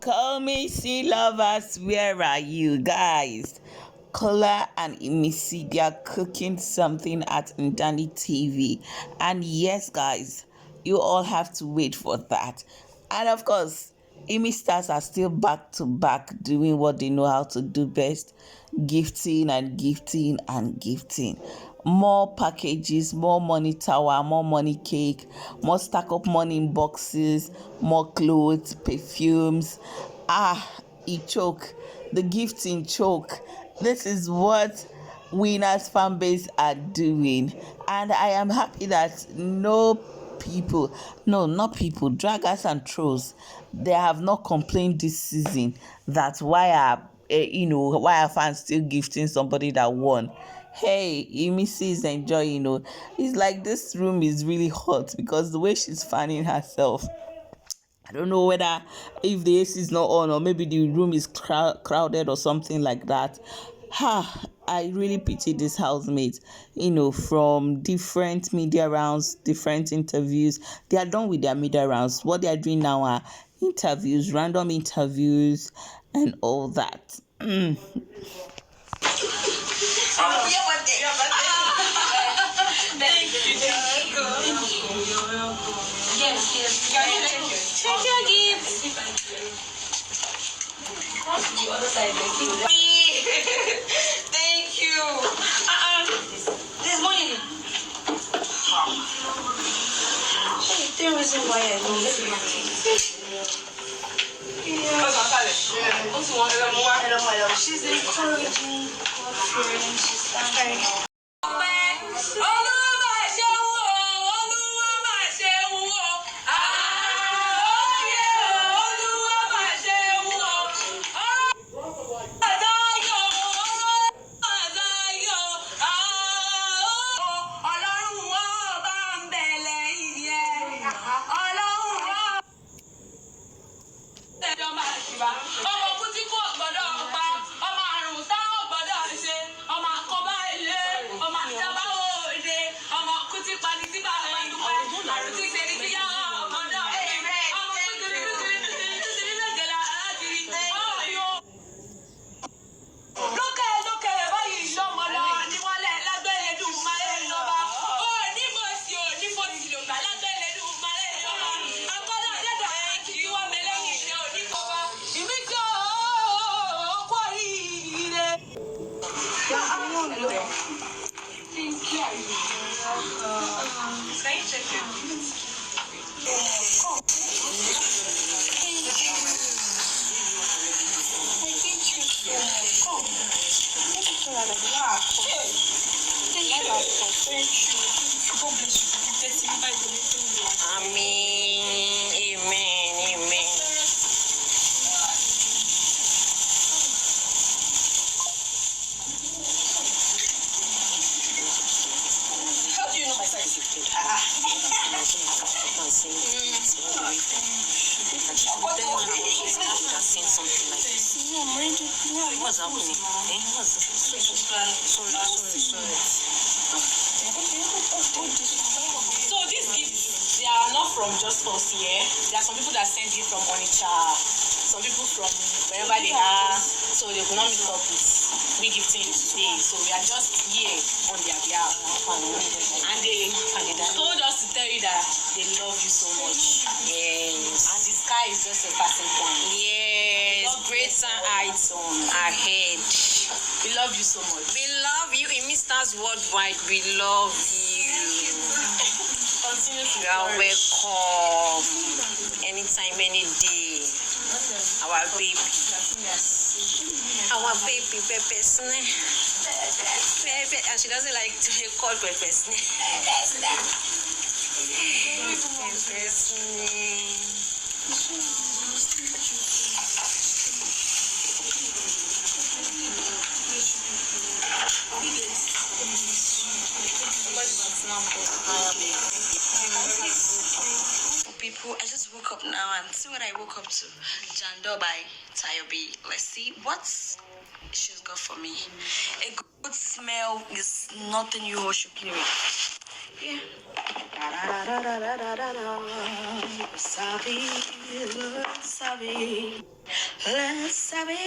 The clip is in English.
Call me sea lovers, where are you guys? KOLA and IMISI, they are cooking something at Ndani TV. And yes, guys, you all have to wait for that. And of course, IMI stars are still back to back doing what they know how to do best, gifting and gifting and gifting. More packages, more money tower, more money cake, more stack up money in boxes, more clothes, perfumes. It choke. The gifting choke. This is what Winners fan base are doing, and I am happy that not people, draggers and trolls, they have not complained this season that why are fans still gifting somebody that won. Hey, IMISI is enjoying. It's like this room is really hot because the way she's fanning herself. I don't know whether if the AC is not on or maybe the room is crowded or something like that. I really pity these housemates, from different media rounds, different interviews. They are done with their media rounds. What they are doing now are interviews, random interviews, and all that. Yes. Check your gift. The other side. Thank you. There's money. The reason why I don't listen to she's encouraging Godfrey. She's thanking. Amen. How do you know my size is 15? Something like this. What's happening? Sorry. So these gifts, they are not from just us here. There are some people that send you from Onitsha, some people from wherever they are, so they could not meet up with we gifting you today. So we are just here on their behalf. And they told us to tell you that they love you so much. Yes. And the sky is just a passing point. Yes. Greater heights ahead. We love you so much. We love you. IMISI Stars Worldwide, we love you. Continue to are welcome. Anytime, any day. Our baby. Our baby, Pepe Snake. And she doesn't like to be called Pepe Snake. Pepe Snake. People, I just woke up now and see what I woke up to. Jando by Tayobi. Let's see what she's got for me. A good smell is nothing you all should play with. Yeah. Wasabi, wasabi, wasabi.